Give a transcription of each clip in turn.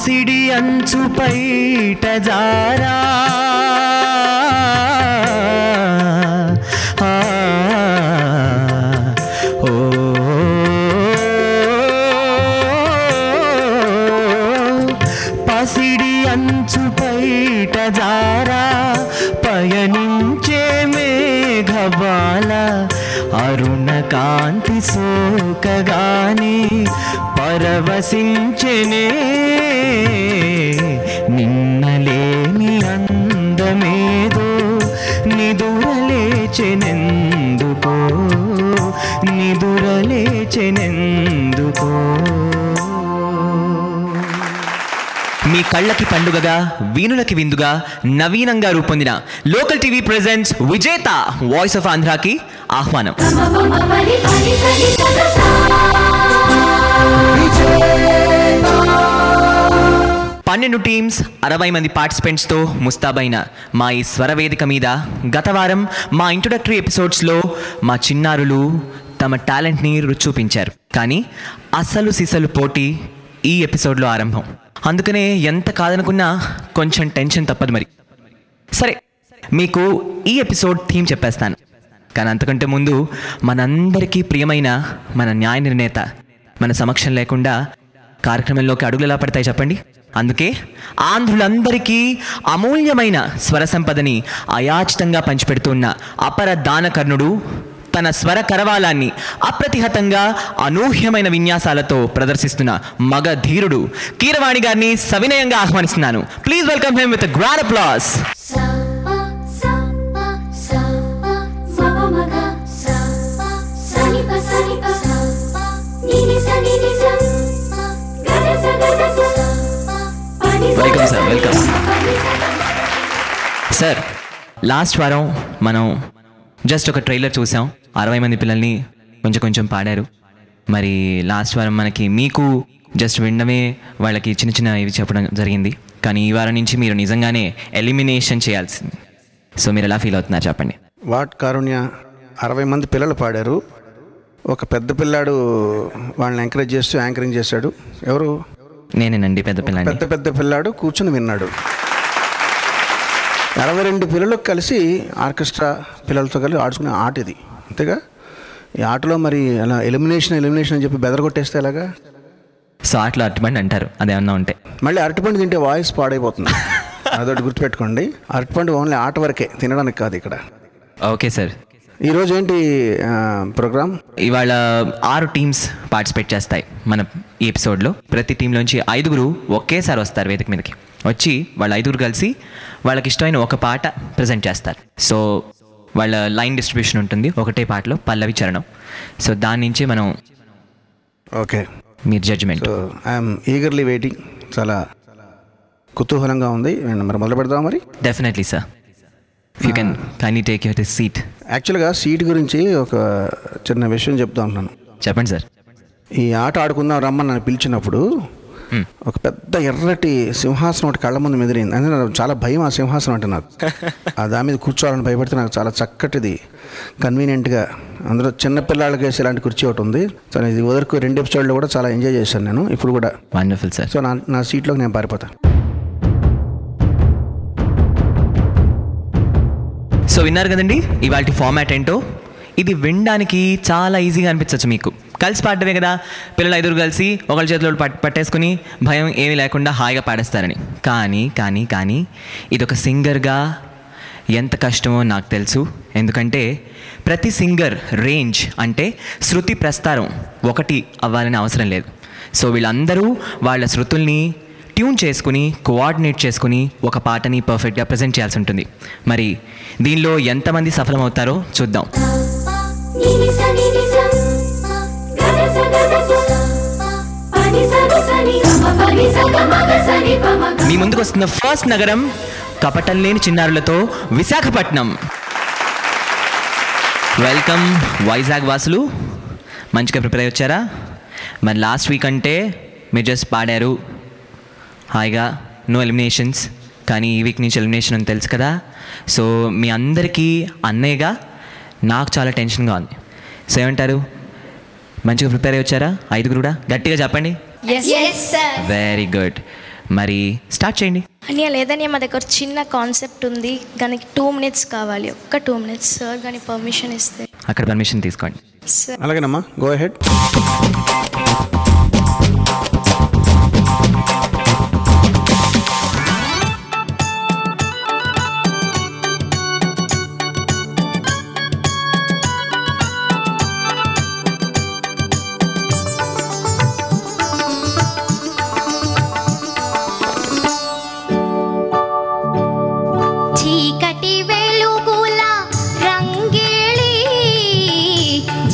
పసిడి అంచు పైట జారా పసిడి అంచు పైట జారా పయనించే మేఘబాల అరుణ కాంతి సోకగానే పరవశించెనే నిన్నలేని అందమేదో నిదురలేచెనెందుకో నిదురలేచెనెందుకో. మీ కళ్ళకి పండుగగా వీణులకి విందుగా నవీనంగా రూపొందిన లోకల్ టీవీ ప్రెజెంట్స్ విజేత వాయిస్ ఆఫ్ ఆంధ్రాకి ఆహ్వానం. 12 టీమ్స్ 60 మంది పార్టిసిపెంట్స్తో ముస్తాబైన మా ఈ స్వరవేదిక మీద గత వారం మా ఇంట్రొడక్టరీ ఎపిసోడ్స్లో మా చిన్నారులు తమ టాలెంట్ని రుచి చూపించారు. కానీ అసలు సిసలు పోటీ ఈ ఎపిసోడ్లో ఆరంభం. అందుకనే ఎంత కాదనుకున్నా కొంచెం టెన్షన్ తప్పదు. మరి సరే, మీకు ఈ ఎపిసోడ్ థీమ్ చెప్పేస్తాను. కానీ అంతకంటే ముందు మనందరికీ ప్రియమైన మన న్యాయ నిర్ణేత మన సమక్షం లేకుండా కార్యక్రమంలోకి అడుగులు ఎలా పడతాయి చెప్పండి. అందుకే ఆంధ్రులందరికీ అమూల్యమైన స్వర సంపదని అయాచితంగా పంచిపెడుతున్న అపర దానకర్ణుడు తన స్వర కరవాలాన్ని అప్రతిహతంగా అనూహ్యమైన విన్యాసాలతో ప్రదర్శిస్తున్న మగ ధీరుడు కీరవాణి గారిని సవినయంగా ఆహ్వానిస్తున్నాను. Please welcome him with grand applause. Welcome sir, welcome sir. Last వారం మనం జస్ట్ ఒక ట్రైలర్ చూసాం. 60 మంది పిల్లల్ని కొంచెం పాడారు. మరి లాస్ట్ వారం మనకి మీకు జస్ట్ వినడమే వాళ్ళకి చిన్న ఇవి చెప్పడం జరిగింది. కానీ ఈ వారం నుంచి మీరు నిజంగానే ఎలిమినేషన్ చేయాల్సింది. సో మీరు ఎలా ఫీల్ అవుతున్నారు చెప్పండి. వాట్ కారుణ్య, 60 మంది పిల్లలు పాడారు. ఒక పెద్ద పిల్లాడు వాళ్ళని ఎంకరేజ్ చేస్తూ యాంకరింగ్ చేశాడు. ఎవరు? నేనేనండి, పెద్ద పిల్లాడు. పెద్ద పిల్లాడు కూర్చుని విన్నాడు. 62 పిల్లలకు కలిసి ఆర్కెస్ట్రా పిల్లలతో కలిసి ఆడుకునే ఆట ఇది, అంతేగా? ఈ ఆటలో మరి అలా ఎలిమినేషన్ అని చెప్పి బెదరగొట్టేస్తే ఎలాగా? సో ఆటలో అరటిపండు అంటారు, అదేమన్నా ఉంటే. మళ్ళీ అరటిపండు తింటే వాయిస్ పాడైపోతుంది. అదొకటి గుర్తుపెట్టుకోండి. అరటిపండు ఓన్లీ ఆట వరకే, తినడానికి కాదు ఇక్కడ. Okay sir. ఈరోజు ఏంటి ప్రోగ్రామ్? ఇవాళ 6 టీమ్స్ పార్టిసిపేట్ చేస్తాయి మన ఈ ఎపిసోడ్లో. ప్రతి టీంలోంచి 5 ఒకేసారి వస్తారు వేదిక మీదకి. వచ్చి వాళ్ళ 5 కలిసి వాళ్ళకి ఇష్టమైన ఒక పాట ప్రజెంట్ చేస్తారు. సో వాళ్ళ లైన్ డిస్ట్రిబ్యూషన్ ఉంటుంది, ఒకటే పాటలో పల్లవి చరణం. సో దాని నుంచి మనం ఓకే మీరు జడ్జిమెంట్. I'm eagerly waiting. చాలా కుతూహలంగా ఉంది. మరి మొదలు పెడదాం మరి. Definitely sir. You can kindly take your seat. యాక్చువల్గా సీట్ గురించి ఒక చిన్న విషయం చెప్తా ఉన్నాను. చెప్పండి సార్. ఈ ఆట ఆడుకుందాం రమ్మని నన్ను పిలిచినప్పుడు ఒక పెద్ద ఎర్రటి సింహాసనం ఒకటి కళ్ళ ముందు మెదిరింది. అంటే నాకు చాలా భయం ఆ సింహాసనం అంటే. నాకు దాని మీద కూర్చోవాలని భయపడితే నాకు చాలా చక్కటిది కన్వీనియంట్గా అందులో చిన్నపిల్లలకి వేసి ఇలాంటి కుర్చీ ఒకటి ఉంది. సో ఇది వరకు 2 ఎపిసోడ్లో కూడా చాలా ఎంజాయ్ చేశాను నేను. ఇప్పుడు కూడా వండర్ఫుల్ సార్. సో నా సీట్లోకి నేను పారిపోతాను. సో విన్నారు కదండి ఇవాళ ఫార్మాట్ ఏంటో. ఇది వినడానికి చాలా ఈజీగా అనిపించవచ్చు మీకు. కలిసి పాడటమే కదా, పిల్లలు 5 కలిసి ఒకళ్ళ చేతిలో పట్టేసుకుని భయం ఏమీ లేకుండా హాయిగా పాడేస్తారని. కానీ ఇదొక సింగర్గా ఎంత కష్టమో నాకు తెలుసు. ఎందుకంటే ప్రతి సింగర్ రేంజ్ అంటే శృతి ప్రస్తారం ఒకటి అవ్వాలని అవసరం లేదు. సో వీళ్ళందరూ వాళ్ళ శృతుల్ని ట్యూన్ చేసుకుని కోఆర్డినేట్ చేసుకుని ఒక పాటని పర్ఫెక్ట్గా ప్రజెంట్ చేయాల్సి ఉంటుంది. మరి దీనిలో ఎంతమంది సఫలమవుతారో చూద్దాం. మీ ముందుకు వస్తున్న ఫస్ట్ నగరం కపటం లేని చిన్నారులతో విశాఖపట్నం. వెల్కమ్ వైజాగ్ వాసులు. మంచిగా ప్రిపేర్ అయ్యి వచ్చారా? మరి లాస్ట్ వీక్ అంటే మీరు జస్ట్ పాడారు హాయిగా, నో ఎలిమినేషన్స్. కానీ ఈ వీక్ నుంచి ఎలిమినేషన్ అని తెలుసు కదా. సో మీ అందరికీ అన్నయ్యగా నాకు చాలా టెన్షన్గా ఉంది. సో ఏమంటారు, మంచిగా ప్రిపేర్ అయ్యి వచ్చారా? 5 కూడా గట్టిగా చెప్పండి. Very good. మరి స్టార్ట్ చేయండి. అనియా లేదని మా దగ్గర చిన్న కాన్సెప్ట్ ఉంది, దానికి 2 minutes కావాలి, ఒక్క 2 minutes సార్ కానీ పర్మిషన్ ఇస్తే. అక్కడ పర్మిషన్ తీసుకోండి. సార్ అలాగేనమ్మా, గో అహెడ్. చీకటి వెలుగుల రంగేళి,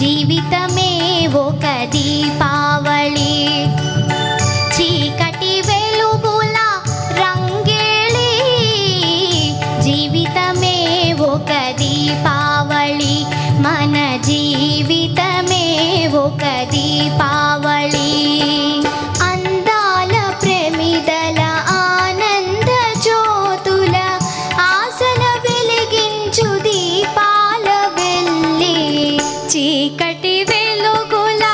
జీవితమే ఒక దీపావళి. చీకటి వెలుగుల రంగేళి, జీవితమే ఒక దీపావళి. మన జీవితమే ఒక దీపావళి. అందాల ప్రమిదల ఆనంద జ్యోతుల ఆశల వెలిగించు దీపాల వెల్లి. చీకటి వెలుగుల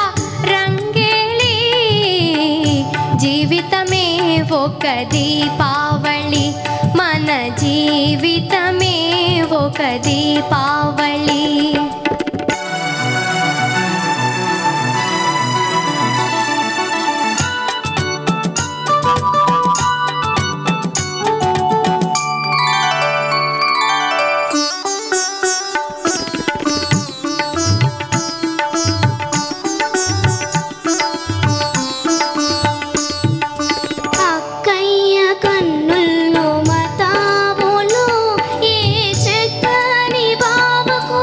రంగేళి, జీవితమే ఒక దీపావళి. మన జీవితమే ఒక దీపావళి. అక్కయ్య కన్నుల్లో మతాములు, ఏ చక్కని బావకు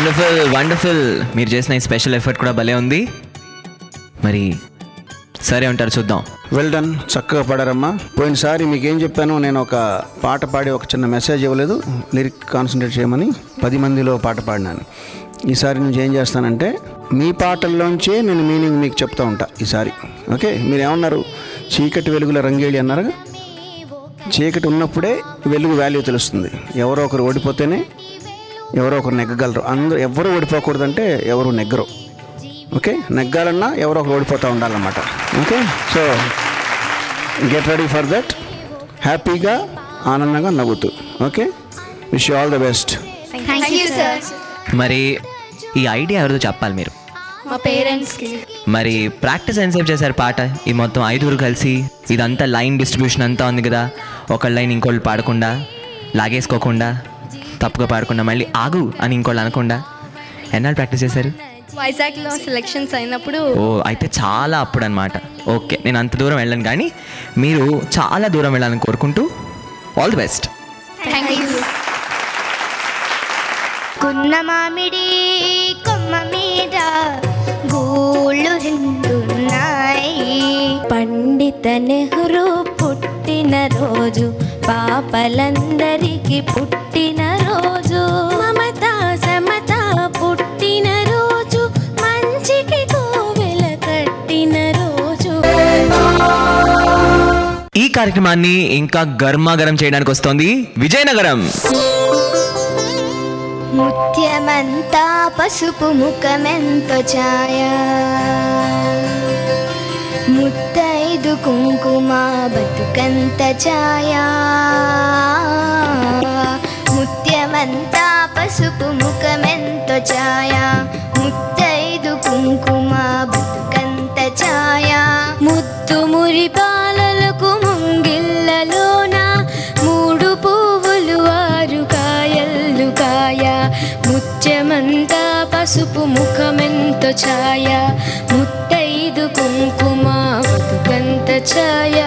వండర్ఫుల్ వండర్ఫుల్. మీరు చేసిన ఈ స్పెషల్ ఎఫర్ట్ కూడా భలే ఉంది. మరి సరే ఉంటారు, చూద్దాం. వెల్ డన్, చక్కగా పాడారమ్మా. పోయినసారి మీకేం చెప్పాను, నేను ఒక పాట పాడి ఒక చిన్న మెసేజ్ ఇవ్వలేదు, లిరిక్ కాన్సన్ట్రేట్ చేయమని. 10 మందిలో పాట పాడినాను. ఈసారి నుంచి ఏం చేస్తానంటే మీ పాటల్లోంచే నేను మీనింగ్ మీకు చెప్తూ ఉంటా ఈసారి. ఓకే, మీరు ఏమన్నారు, చీకటి వెలుగుల రంగేళి అన్నారుగా. చీకటి ఉన్నప్పుడే వెలుగు వాల్యూ తెలుస్తుంది. ఎవరో ఒకరు ఓడిపోతేనే ఎవరో ఒకరు నెగ్గగలరు. అందరూ ఎవరు ఓడిపోకూడదంటే ఎవరు నెగ్గరు. ఓకే, నెగ్గాలన్నా ఎవరో ఒకరు ఓడిపోతూ ఉండాలన్నమాట. Okay, so get ready for that. హ్యాపీగా ఆనందంగా నవ్వుతూ. Okay, wish you all the best. Thank you sir. మరి ఈ ఐడియా ఎవరిదో చెప్పాలి మీరు. మా పేరెంట్స్కి. మరి ప్రాక్టీస్ ఎంతసేపు చేశారు పాట? ఈ మొత్తం 5 కలిసి ఇదంతా లైన్ డిస్ట్రిబ్యూషన్ అంతా ఉంది కదా, ఒకళ్ళ లైన్ ఇంకోళ్ళు పాడకుండా, లాగేసుకోకుండా, తప్పుగా పాడకుండా, మళ్ళీ ఆగు అని ఇంకోళ్ళు అనకుండా ఎన్నాళ్ళు ప్రాక్టీస్ చేశారు? వైజాగ్లో సెలెక్షన్స్ అయినప్పుడు. ఓ, అయితే చాలా అప్పుడు అనమాట. ఓకే, నేను అంత దూరం వెళ్ళను, కానీ మీరు చాలా దూరం వెళ్ళాలని కోరుకుంటూ all the best. Thank you. కున్న మామిడి కొమ్మ మీద గూళ్ళు రెండున్నాయి. పండిత నెహ్రూ పుట్టిన రోజు, పాపలందరికీ పుట్టిన రోజు. మమత సమత పుట్టిన రోజు, మంచికి కోవెల కట్టిన రోజు. ఈ కార్యక్రమాన్ని ఇంకా గర్మాగరం చేయడానికి వస్తోంది విజయనగరం. ముత్యమంతా పసుపు ముఖమెంతో ఛాయ, ముత్తైదు కుంకుమ బతుకంత ఛాయ. ముత్యమంతా పసుపు ముఖమెంతో ఛాయ, ముత్తైదు కుంకుమ బతుకంత ఛాయ. ముత్తు మురి పాలలకు ముంగిళ్ళలోన 3 పువ్వులు 6 కాయలు కాయ. ముత్యమంతా పసుపు ముఖమెంతో ఛాయ, ముత్తైదు కుంకుమ బతుకంత ఛాయ.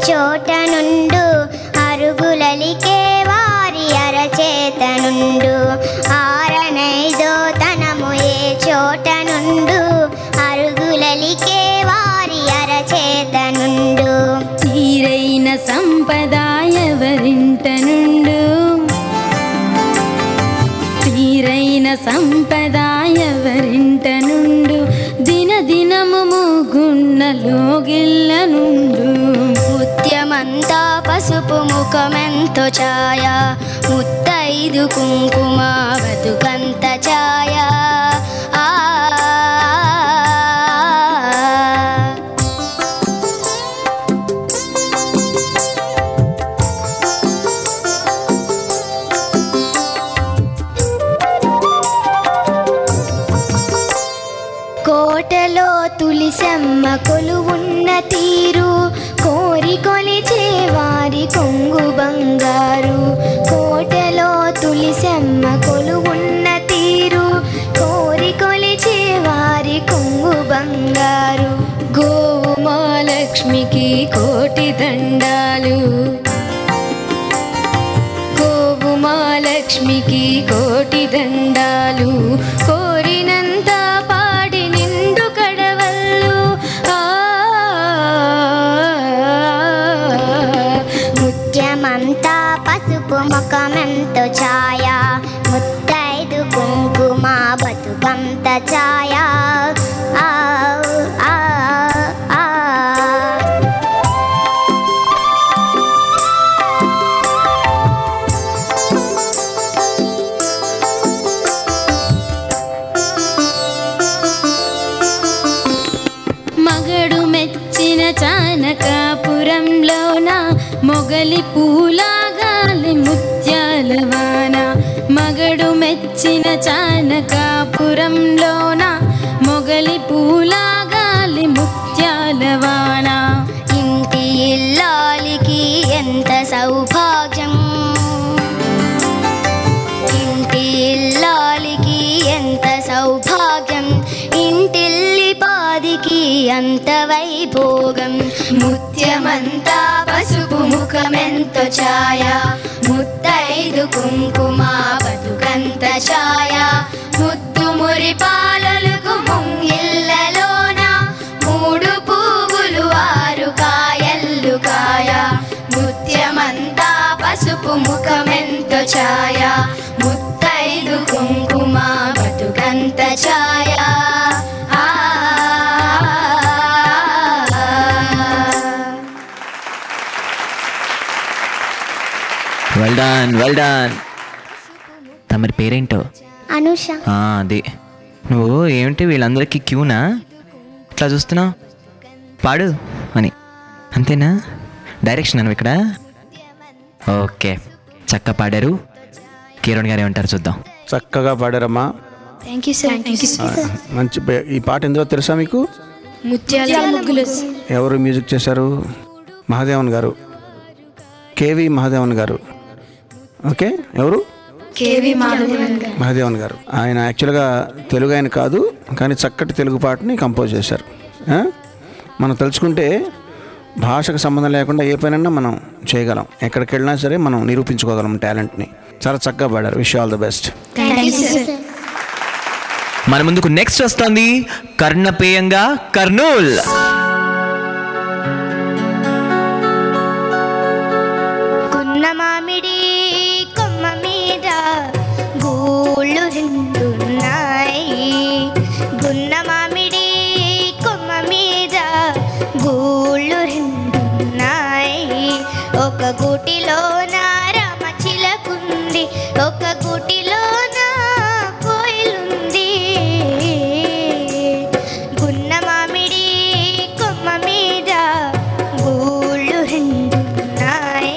చోట నుండు అరుగులలికే వారి అరచేత నుండు. 6 తనము ఏ చోట నుండు అరుగులలికే వారి అరచేత నుండు. తీరైన సంపద ఎవరింట నుండు, తీరైన సంపద ఎవరింట నుండు. దినదినము మూగున్న లోగిళ్ళ నుండు. ముత్యమంతా పసుపు ముఖమెంతో ఛాయ, ముత్తైదు కుంకుమ బతుకంత ఛాయ. కోటలో తులిసమ్మ కొలువున్న తీరు, కోరి కొలిచే వారి కొంగు బంగారు. కోటలో తులిసమ్మ కొలువున్న తీరు, కోరి కొలిచే వారి కొంగు బంగారు. గోవు మహాలక్ష్మికి కోటి దండాలు, గోవు మహాలక్ష్మికి కోటి దండాలు. కోరినంత పాడి నిండు కడవల్లు. ముత్యమంతా పసుపు ముఖమెంతో ఛాయ, ముత్తైదు కుంకుమ బతుకంత ఛాయ. మగడు మెచ్చిన చానకాపురంలోన మొగలి పూలాగాలి ముత్యాలవాన. మగడు మెచ్చిన చానకాపురంలోన మొగలి పూలాగాలి ముత్యాలవాణ. ఇంటి ఇల్లాలికి ఎంత సౌభాగ్యం, ఇంటి ఇల్లాలికి ఎంత సౌభాగ్యం, ఇంటిల్లి పాదికి అంత వైభోగం. ముత్యమంతా పసుపు ముఖమెంతో ఛాయ, ముత్తైదు కుంకుమ బతుకంత ఛాయ. ముద్దు మురి పాలలకు ముంగిళ్ళలోన, మూడు పువ్వులు ఆరు కాయల్లు కాయ. ముత్యమంతా పసుపు ముఖమెంతో ఛాయ, ముత్తైదు కుంకుమ బతుకంత ఛాయ. Well done, well done. తమరి పేరేంటో? అనుష. అదే. నువ్వు ఏమిటి వీళ్ళందరికీ క్యూనా ఇట్లా చూస్తున్నావు? పాడు అని అంతేనా? డైరెక్షన్ అను ఇక్కడ. ఓకే, చక్కగా పాడారు. కిరణ్ గారు ఏమంటారు చూద్దాం. చక్కగా పాడారమ్మా. Thank you sir. మంచి ఈ పాట ఎందుకో తెలుసా మీకు? ముత్యాల ముగ్గులు. ఎవరు మ్యూజిక్ చేశారు? మహాదేవన్ గారు, కేవి మహాదేవన్ గారు. ఓకే, ఎవరు? కేవి మహాదేవన్ గారు. ఆయన యాక్చువల్గా తెలుగు ఆయన కాదు, కానీ చక్కటి తెలుగు పాటని కంపోజ్ చేశారు. మనం తలుచుకుంటే భాషకు సంబంధం లేకుండా ఏ పైనన్నా మనం చేయగలం, ఎక్కడికి వెళ్ళినా సరే మనం నిరూపించుకోగలం టాలెంట్ని. చాలా చక్కగా పాడారు. Wish all the best. మన ముందుకు నెక్స్ట్ వస్తుంది కర్ణపేయంగా కర్నూల్. గున్న మామిడి కొమ్మ మీద గూళ్ళు రెండున్నాయి, గున్న మామిడి కొమ్మ మీద గూళ్ళు రెండున్నాయి. ఒక గూటిలోన రామ చిలకుంది, ఒక గూటిలోన కోయిలుంది. గున్న మామిడి కొమ్మ మీద గూళ్ళు రెండున్నాయి.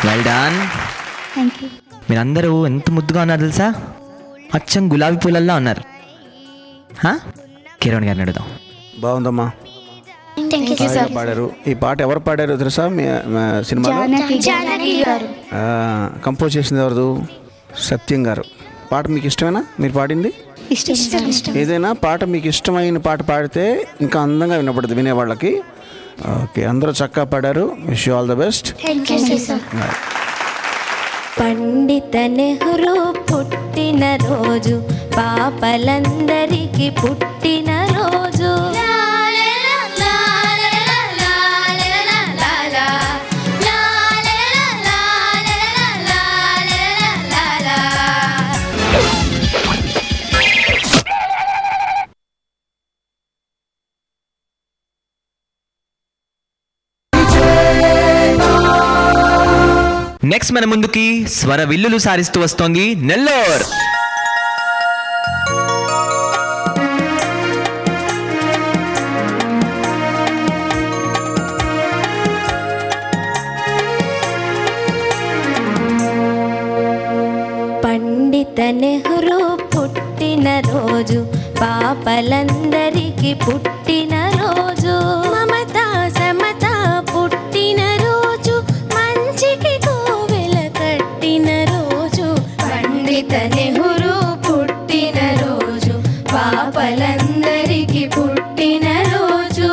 Well done. Thank you. మీరందరూ ఎంత ముద్దుగా ఉన్నారు తెలుసా, అచ్చం గులాబీ పూలల్లా ఉన్నారు. కిరణ్ గారిని అడుగుదాం. బాగుందమ్మా, థ్యాంక్ యూ బాగా పాడారు. ఈ పాట ఎవరు పాడారు తెలుసా మీ సినిమాలో? జానకి గారు. కంపోజ్ చేసింది ఎవరు? సత్యం గారు. పాట మీకు ఇష్టమేనా మీరు పాడింది? ఇష్టం. ఏదైనా పాట మీకు ఇష్టమైన పాట పాడితే ఇంకా అందంగా వినపడుతుంది వినేవాళ్ళకి. ఓకే, అందరూ చక్కగా పాడారు. Wish you all the best. Thank you sir. పండిత నెహ్రూ పుట్టిన రోజు పాపలందరికీ పుట్టిన రోజు. నెక్స్ట్ మన ముందుకి స్వర విల్లులు సారిస్తూ వస్తోంది నెల్లూరు. పండిత నెహ్రూ పుట్టిన రోజు పాపలందరికీ పుట్టిన రోజు. మమతా సమత పుట్టిన రోజు, మంచికి కోవెల కట్టిన రోజు. పండిత నెహ్రూ పుట్టిన రోజు పాపలందరికీ పుట్టిన రోజు.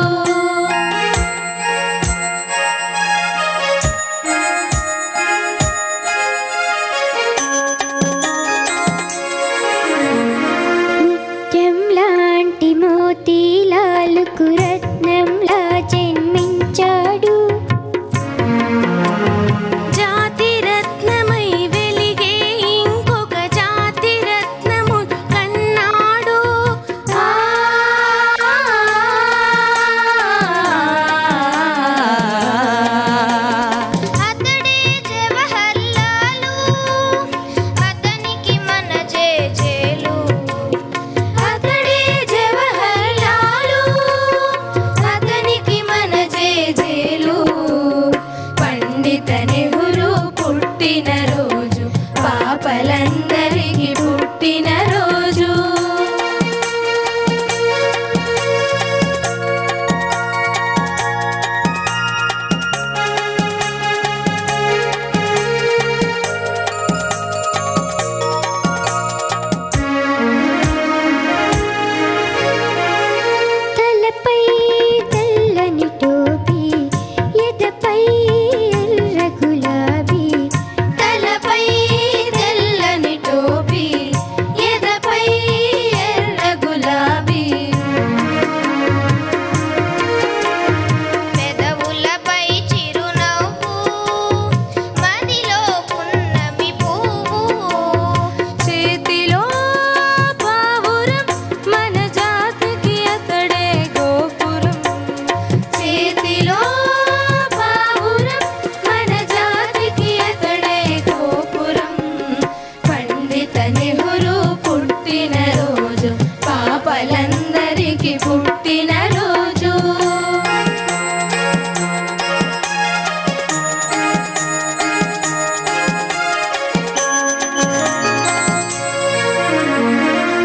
లాంటి మోతీలాలకు రత్నంలా జన్మించాడు. జాతి రత్నమై వెలిగే ఇంకొక జాతి రత్నము కన్నాడు. అతడే జవహర్లాలు, అతనికి మన జేజేలు. అతడే జవహర్లాలు, అతనికి మన జేజేలు. పండిత నెహ్రూ పుట్టిన రోజు పాపలందరికీ పుట్టిన రోజు. తలపై తెల్లని టోపీ, ఎదపై ఎర్ర గులాబీ. తలపై తెల్లని టోపీ, ఎదపై ఎర్ర గులాబీ. పెదవులపై చిరునవ్వు, మదిలో పున్నమి పువ్వు. చేతిలో పావురం, మన జాతికి అతడే గోపురం. చేతిలో పావురం, మన జాతికి అతడే గోపురం. పండిత నెహ్రూ పుట్టిన రోజు పాపలందరికీ పుట్టిన రోజు.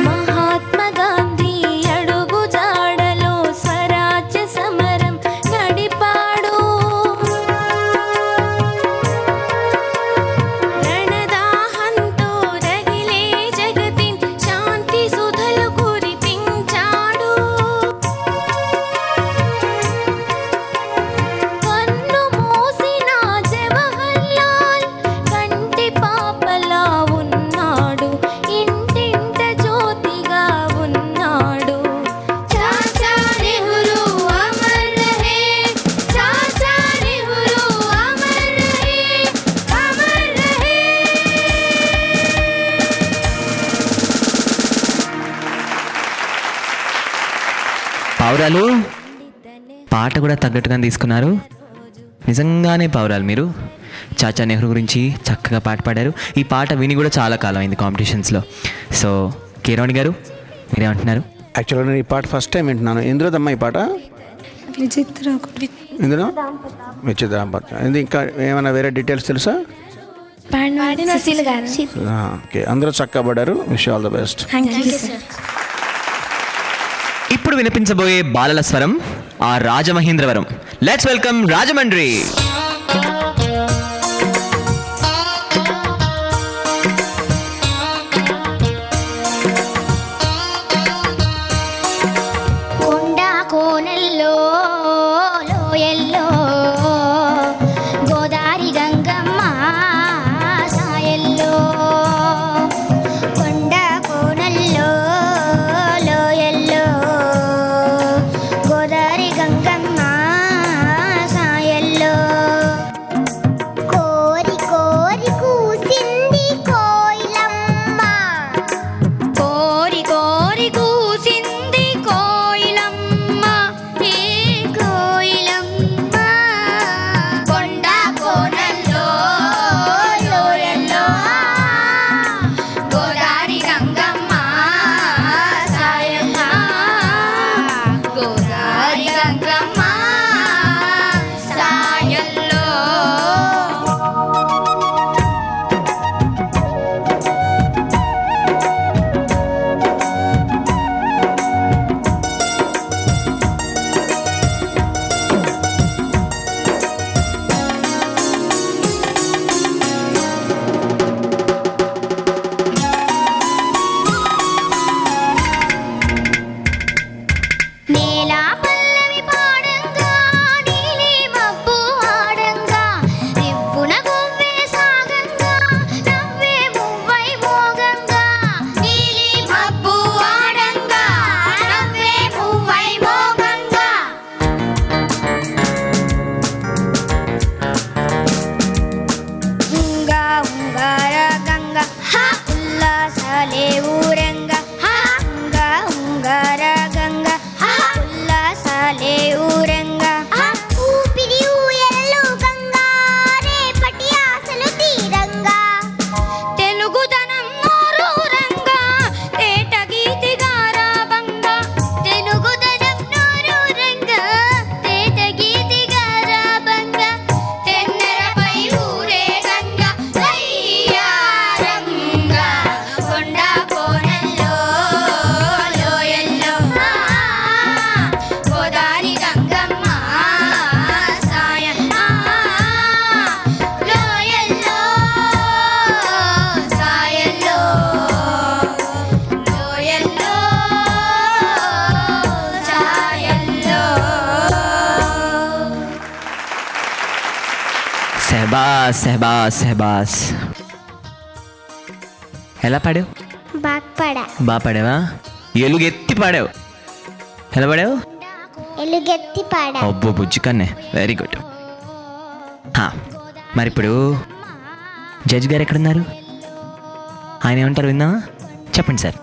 మహాత్మా గాంధీ అడుగు జాడలో స్వరాజ్య సమరం నడిపాడు. రణదాహంతో రగిలే జగతిన్ శాంతి సుధలు కురిపించాడు. కన్ను మూసిన జవహర్లాల్ కంటి పాపలా ఉన్నాడు, ఇంటింట జ్యోతిగా ఉన్నాడు. చాచా నెహ్రూ అమర్ రహే, చాచా నెహ్రూ అమర్ రహే, అమర్ రహే. పావురాలు పాట కూడా తగ్గట్టుగా తీసుకున్నారు. నిజంగానే పావురాలు మీరు. చాచా నెహ్రూ గురించి చక్కగా పాట పాడారు. ఈ పాట విని కూడా చాలా కాలం అయింది కాంపిటీషన్స్లో. సో కిరణ్ గారు మీరేమంటున్నారు? యాక్చువల్గా నేను ఈ పాట ఫస్ట్ టైం వింటున్నాను. ఎందులోదమ్మా ఈ పాట? విచిత్ర ఇందులో మిర్చి దాంపత్యం. ఇది ఇంకా ఏమైనా వేరే డీటెయిల్స్ తెలుసా? ఓకే, అందరూ చక్కగా పడ్డారు. Wish all the best. ఇప్పుడు వినిపించబోయే బాలల స్వరం ఆ రాజమహేంద్రవరం. Let's welcome Rajahmundry. కొండ కోనల్లో లోయల్లో గోదారి గంగమ్మ సాయల్లో కొండ కోనల్లో లోయల్లో గోదారి గంగమ్మ సాయల్లో కోరి కోరి కూసింది కోయిలమ్మ కోరి కోరి కూసింది కోయిలమ్మ ఏ కోయిలమ్మ కొండ కోనల్లో లోయల్లో గోదారి గంగమ్మ సాయమ్మ గోదారి గంగమ్మ సాయల్లో నేల పల్లవి పాడంగా నీలి మబ్బు ఆడంగా రివ్వున గువ్వే సాగంగా నవ్వే మువ్వై మోగంగా నీలి మబ్బు ఆడంగా నవ్వే మువ్వై మోగంగా ఉంగా ఉంగార గంగ ఉల్లాసాలే ఊరంగా ఉంగా ఉంగార గంగ ఉల్లాసాలే ఊరంగా ఊపిరి ఊయలు గంగా రేపటి ఆశలు తీరంగా తెలుగుదనం నోరూరంగా తేట గీతి గారాబంగా తెలుగుదనం నోరూరంగా తేట గీతి గారాబంగా తెన్నెరపై ఊరే గంగా వయ్యారంగా కొండ కోనల్లో లోయల్లో గోదారి గంగమ్మ సాయమ్మ లోయల్లో సాయల్లో లోయల్లో సాయల్లో సెహబాస్ సెహబాస్ సెహబాస్. ఎలా పాడావు? బాగ్పడ బాగా పాడావా? ఎలుగెత్తి పాడావు. ఎలా పాడావు? ఎలుగెత్తి పాడ అబ్బో బుజ్జి కన్నే, వెరీ గుడ్. మరి ఇప్పుడు జడ్జ్ గారు ఎక్కడున్నారు? ఆయన ఏమంటారు విందామా? చెప్పండి సార్.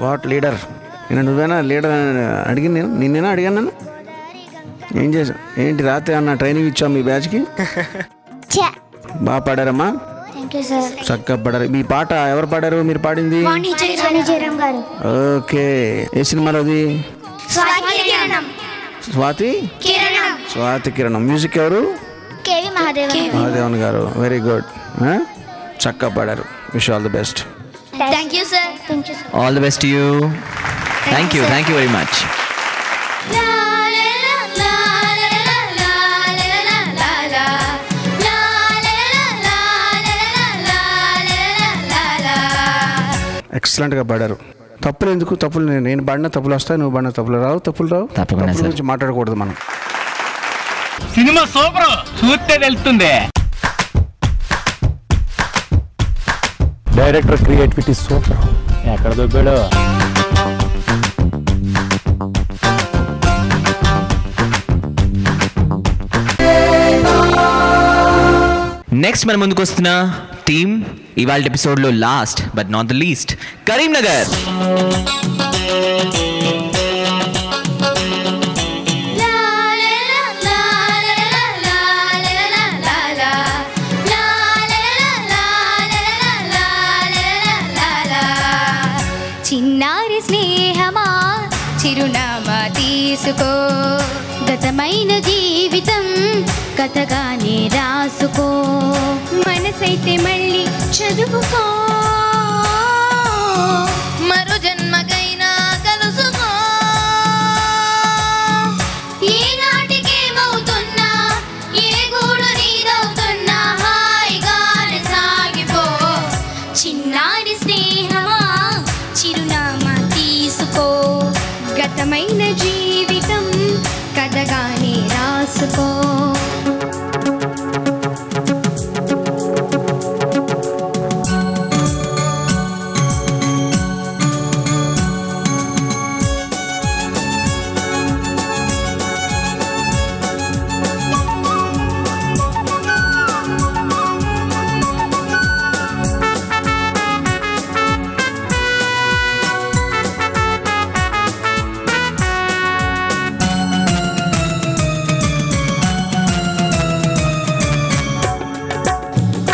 What leader? నేను నువ్వేనా లీడర్ అని అడిగింది? నిన్నేనా అడిగాను నేను? ఏం చేసా? ఏంటి రాత్రి అన్న ట్రైనింగ్ ఇచ్చావు మీ బ్యాచ్కి? బాగా పాడారమ్మా, థ్యాంక్ యూ సార్. చక్కగా పాడారు. మీ పాట ఎవరు పాడారు? మీరు పాడింది? వాణిజ్యరామ్ గారు. ఓకే, ఏ సినిమాలో అది? స్వాతి కిరణం. స్వాతి కిరణం. మ్యూజిక్ ఎవరు? కేవి మహాదేవన్ గారు. వెరీ గుడ్, చక్కగా పాడారు. Wish all the best. Thank you sir. All the best you. Thank you very much. ఎక్సలెంట్గా పాడారు. తప్పులు ఎందుకు? తప్పులు నేను పాడిన తప్పులు వస్తాయి, నువ్వు పాడిన తప్పులు రావు. తప్పులు తప్పకుండా తప్పుల సార్. గురించి మాట్లాడకూడదు మనం. సినిమా సూపర్, చూస్తే తెలుస్తుంది. Director creativity super. ఎక్కడ దొబ్బాడు? నెక్స్ట్ మన ముందుకు వస్తున్న టీమ్ ఇవాళ ఎపిసోడ్లో last but not the least, Karimnagar. చిన్నారి స్నేహమా చిరునామా తీసుకో గత గతమైన జీవితం కథగానే రాసుకో, మనసైతే మళ్ళీ చదువుకో, మరో జన్మకైనా కలుసుకో. ఏనాటికేమవుతున్నా ఏ గూడు నీదవుతున్నా హాయిగానే సాగిపో. చిన్నారి స్నేహమా చిరునామా తీసుకో, గతమైన జీవితం కథగానే రాసుకో.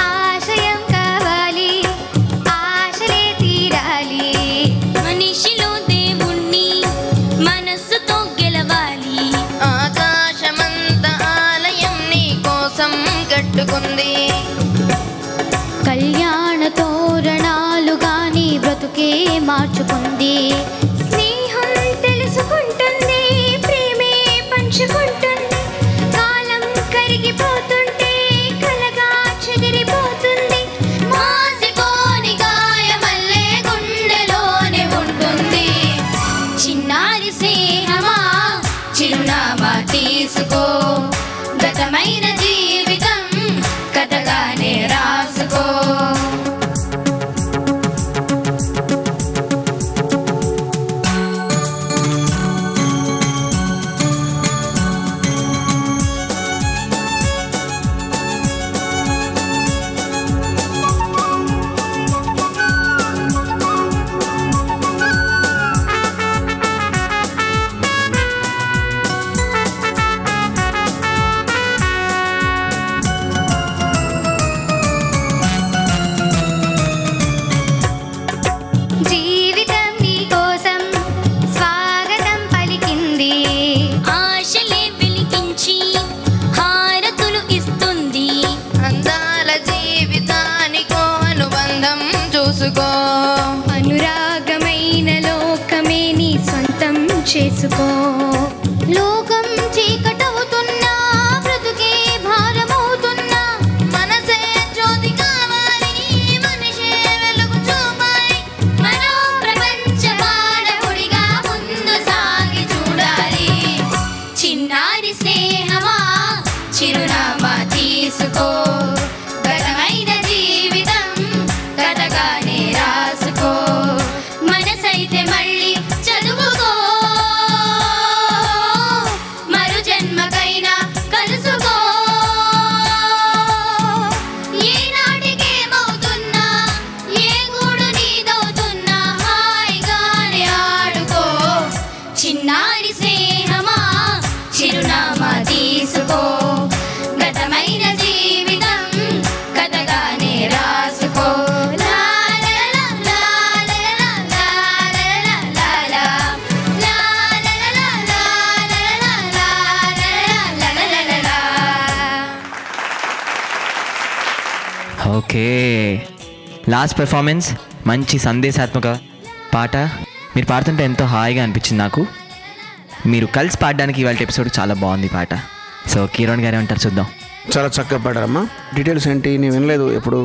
ఆశయం కావాలి, ఆశలే తీరాలి, మనిషిలో దేవుణ్ణి మనస్సుతో గెలవాలి. ఆకాశమంత ఆలయం నీ కోసం కట్టుకుంది, కళ్యాణ తోరణాలుగా నీ బ్రతుకే మార్చుకుంది. స్నేహం తెలుసుకుంటుంది, ప్రేమే పంచుకుంటుంది, కాలం కరిగిపోతుంటే కలగా చెదిరిపోతుంది. మాసిపోని గాయమల్లే గుండెలోనే ఉంటుంది. చిన్నారి స్నేహమా చిరునామా తీసుకో, గతమైన జీవితం కథగానే రాసుకో. జీవితం నీ కోసం స్వాగతం పలికింది, ఆశలే వెలిగించి హారతులు ఇస్తుంది. అందాల జీవితానికో అనుబంధం చూసుకో, అనురాగమైన లోకమే నీ సొంతం చేసుకో. లోకం చీకటవుతున్నా బ్రతుకే భారమవుతున్నా, మనసే జ్యోతి కావాలి, మనిషే వెలుగు చూపాలి. మరో ప్రపంచ మానవుడిగా ముందు సాగి చూడాలి. చిన్నారి స్నేహమా చిరునామా తీసుకో, గతమైన జీవితం కథగానే రాసుకో. మనసైతే మళ్ళీ చదువుకో, మరు జన్మకైనా కలుసుకో. ఏనాటికేమవుతున్నా ఏ గూడు నీదవుతున్నా హాయిగానే ఆడుకో. చిన్నారి స్నేహమా చిరునామా తీసుకో, గతమైన జీవితం కథగానే రాసుకో. లా లా లా లా లా లా లా లా లా లా లా లా లా లా లా లా లా. ఓకే, లాస్ట్ పెర్ఫార్మెన్స్ మంచి సందేశాత్మక పాట మీరు పాడుతుంటే ఎంతో హాయిగా అనిపించింది నాకు. మీరు కలిసి పాడడానికి ఇవాళ ఎపిసోడ్ చాలా బాగుంది పాట. సో కిరణ్ గారు ఏమంటారు చూద్దాం. చాలా చక్కగా పాడారమ్మా. డీటెయిల్స్ ఏంటి? నేను వినలేదు ఎప్పుడు.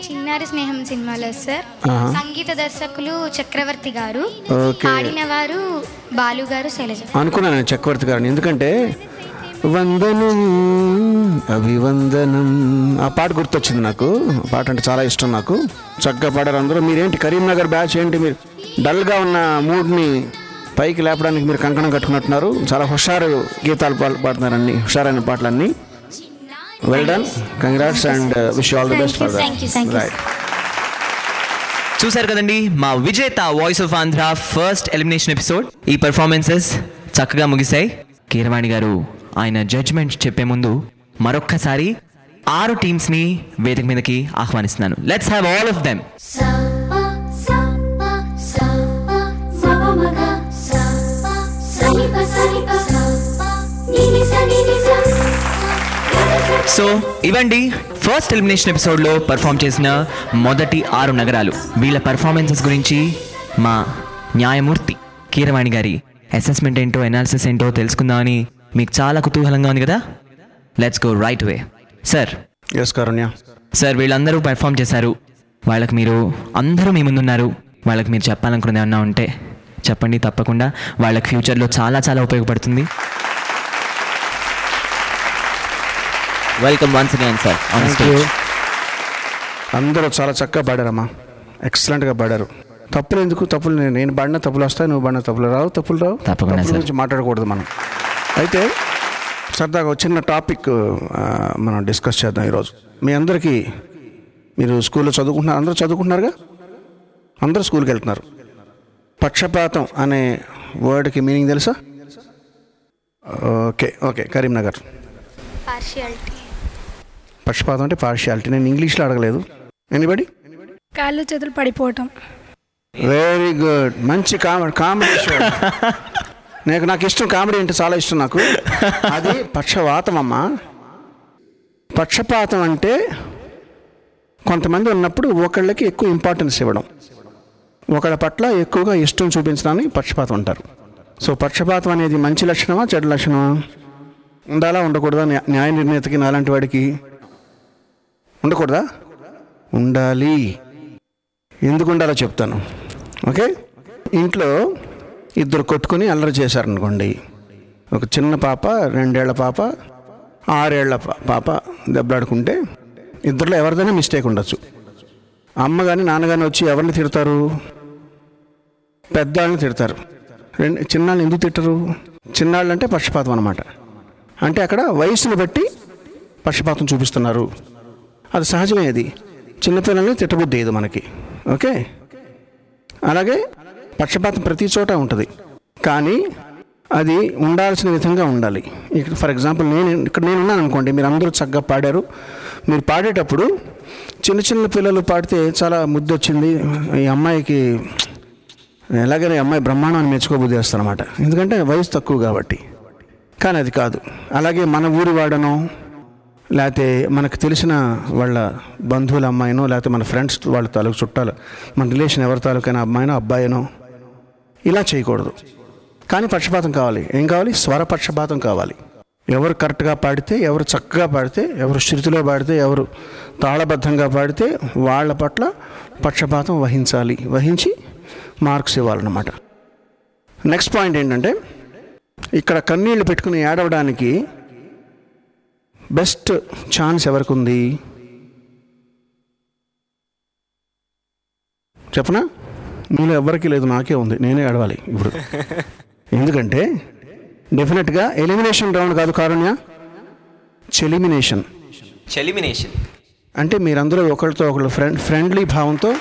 చిన్నారి స్నేహం సినిమాలో సార్ ఆహా. సంగీత దర్శకులు చక్రవర్తి గారు, ఓకే. పాడిన వారు బాలు గారు, శైలజ. అనుకున్నాను నేను చక్రవర్తి గారిని, ఎందుకంటే వందనం అభివందనం ఆ పాట గుర్తొచ్చింది నాకు. ఆ పాట అంటే చాలా ఇష్టం నాకు. చక్కగా పాడారు అందరూ. మీరేంటి కరీంనగర్ బ్యాచ్ ఏంటి, మీరు డల్గా ఉన్న మూడ్ని పైకి లేపడానికి మీరు కంకణం కట్టుకున్నట్టున్నారు. చాలా హుషారు గీతాలు పాడుతున్నారన్నీ, హుషారైన పాటలన్నీ. Well done, congrats and wish all the best for that. Right, చూశారు కదండి మా విజేత voice of Andhra first elimination episode. ఈ పర్ఫార్మెన్సెస్ చక్కగా ముగిశాయి. కీరవాణి గారు ఆయన జడ్జ్మెంట్ చెప్పే ముందు మరొక్కసారి 6 టీమ్స్ని వేదిక మీదకి ఆహ్వానిస్తున్నాను. Let's have all of them. Ni so ఇవండి ఫస్ట్ ఎలిమినేషన్ ఎపిసోడ్లో పర్ఫామ్ చేసిన మొదటి 6 నగరాలు. వీళ్ళ పర్ఫార్మెన్సెస్ గురించి మా న్యాయమూర్తి కీరవాణి గారి అసెస్మెంట్ ఏంటో, ఎనాలిసిస్ ఏంటో తెలుసుకుందామని మీకు చాలా కుతూహలంగా ఉంది కదా. Let's go right way. Sir. Yes Karunya. Sir, వీళ్ళందరూ పర్ఫామ్ చేశారు. వాళ్ళకి మీరు అందరూ మీ ముందున్నారు. వాళ్ళకి మీరు చెప్పాలనుకున్నది ఏమన్నా ఉంటే చెప్పండి, తప్పకుండా వాళ్ళకి ఫ్యూచర్లో చాలా చాలా ఉపయోగపడుతుంది. Welcome once again sir. అందరూ చాలా చక్కగా పాడారమ్మా, ఎక్సలెంట్గా పాడారు. తప్పులు ఎందుకు? తప్పులు నేను పాడిన తప్పులు వస్తాయి, నువ్వు పాడిన తప్పులు రావు. తప్పులు తప్పకుండా గురించి మాట్లాడకూడదు మనం. అయితే సరదాగా ఒక చిన్న టాపిక్ మనం డిస్కస్ చేద్దాం ఈరోజు. మీ అందరికీ, మీరు స్కూల్లో చదువుకుంటున్నారు, అందరూ చదువుకుంటున్నారుగా, అందరూ స్కూల్కి వెళ్తున్నారు. పక్షపాతం అనే వర్డ్కి మీనింగ్ తెలుసా? ఓకే కరీంనగర్. పార్షియాలిటీ. పక్షపాతం అంటే పార్షియాలిటీ. నేను ఇంగ్లీష్లో అడగలేదు. ఎనీబడి? కాళ్ళు చేతులు పడిపోవటం. వెరీ గుడ్, మంచి కామెడీ షో. నాకు ఇష్టం, కామెడీ అంటే చాలా ఇష్టం నాకు. అది పక్షవాతం అమ్మా. పక్షపాతం అంటే కొంతమంది ఉన్నప్పుడు ఒకళ్ళకి ఎక్కువ ఇంపార్టెన్స్ ఇవ్వడం, ఒకళ్ళ పట్ల ఎక్కువగా ఇష్టం చూపించడాన్ని పక్షపాతం అంటారు. సో పక్షపాతం అనేది మంచి లక్షణమా చెడు లక్షణమా? ఉండాలా ఉండకూడదా? న్యాయ నిర్ణేతకి నాలాంటి వాడికి ఉండకూడదా? ఉండాలి. ఎందుకు ఉండాలో చెప్తాను. ఓకే, ఇంట్లో ఇద్దరు కొట్టుకుని అల్లరి చేశారనుకోండి. ఒక చిన్న పాప, 2 ఏళ్ల పాప, 6 ఏళ్ల పాప దెబ్బలాడుకుంటే ఇద్దరిలో ఎవరిదైనా మిస్టేక్ ఉండొచ్చు. అమ్మ కానీ నాన్న కానీ వచ్చి ఎవరిని తిడతారు? పెద్దవాళ్ళని తిడతారు. చిన్నాళ్ళని ఎందుకు తిట్టరు? చిన్నాళ్ళు అంటే పక్షపాతం అన్నమాట. అంటే అక్కడ వయసును బట్టి పక్షపాతం చూపిస్తున్నారు. అది సహజమే. అది చిన్నపిల్లల్ని తిట్టబుద్ధి లేదు మనకి. ఓకే, అలాగే పక్షపాతం ప్రతి చోట ఉంటుంది, కానీ అది ఉండాల్సిన విధంగా ఉండాలి. ఇక్కడ ఫర్ ఎగ్జాంపుల్ నేనున్నాను అనుకోండి, మీరు అందరూ చక్కగా పాడారు. మీరు పాడేటప్పుడు చిన్న పిల్లలు పాడితే చాలా ముద్దు వచ్చింది, ఈ అమ్మాయికి ఎలాగైనా అమ్మాయి బ్రహ్మాండాన్ని మెచ్చుకోబుద్ధి చేస్తాను అనమాట, ఎందుకంటే వయసు తక్కువ కాబట్టి. కానీ అది కాదు. అలాగే మన ఊరి వాడనో, లేకపోతే మనకు తెలిసిన వాళ్ళ బంధువుల అమ్మాయినో, లేకపోతే మన ఫ్రెండ్స్ వాళ్ళ తాలూకు చుట్టాలు, మన రిలేషన్ ఎవరి తాలూకైనా అమ్మాయినో అబ్బాయినో ఇలా చేయకూడదు. కానీ పక్షపాతం కావాలి. ఏం కావాలి? స్వరపక్షపాతం కావాలి. ఎవరు కరెక్ట్గా పాడితే, ఎవరు చక్కగా పాడితే, ఎవరు శృతిలో పాడితే, ఎవరు తాళబద్ధంగా పాడితే వాళ్ళ పట్ల పక్షపాతం వహించాలి. వహించి మార్క్స్ ఇవ్వాలన్నమాట. నెక్స్ట్ పాయింట్ ఏంటంటే, ఇక్కడ కన్నీళ్లు పెట్టుకుని ఏడవడానికి బెస్ట్ ఛాన్స్ ఎవరికి ఉంది చెప్పనా? మీలో ఎవరికి లేదు, నాకే ఉంది. నేనే ఏడవాలి ఇప్పుడు. ఎందుకంటే డెఫినెట్గా ఎలిమినేషన్ రౌండ్ కాదు కారుణ్య, చెలిమినేషన్. అంటే మీరందరూ ఒకరితో ఒకళ్ళు ఫ్రెండ్లీ భావంతో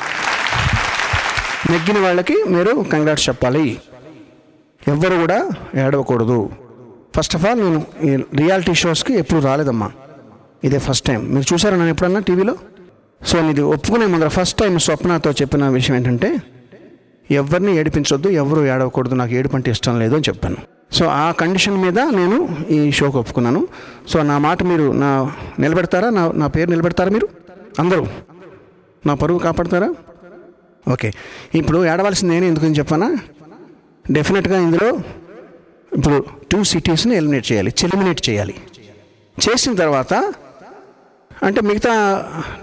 నెగ్గిన వాళ్ళకి మీరు కంగ్రాట్స్ చెప్పాలి. ఎవ్వరు కూడా ఏడవకూడదు. ఫస్ట్ ఆఫ్ ఆల్, నేను ఈ రియాలిటీ షోస్కి ఎప్పుడు రాలేదమ్మా, ఇదే ఫస్ట్ టైం. మీరు చూసారా నన్ను ఎప్పుడన్నా టీవీలో? సో ఇది ఒప్పుకునే ముందర ఫస్ట్ టైం స్వప్నతో చెప్పిన విషయం ఏంటంటే, ఎవరిని ఏడిపించొద్దు, ఎవరు ఏడవకూడదు, నాకు ఏడుపు అంటే ఇష్టం లేదు అని చెప్పాను. సో ఆ కండిషన్ మీద నేను ఈ షోకి ఒప్పుకున్నాను. సో నా మాట మీరు నిలబెడతారా? నా పేరు నిలబెడతారా? మీరు అందరూ నా పరువు కాపాడతారా? ఓకే, ఇప్పుడు ఏడవలసింది నేను ఎందుకని చెప్పానా? డెఫినెట్గా ఇందులో ఇప్పుడు 2 సిటీస్ని ఎలిమినేట్ చేయాలి, చెలిమినేట్ చేయాలి. చేసిన తర్వాత అంటే మిగతా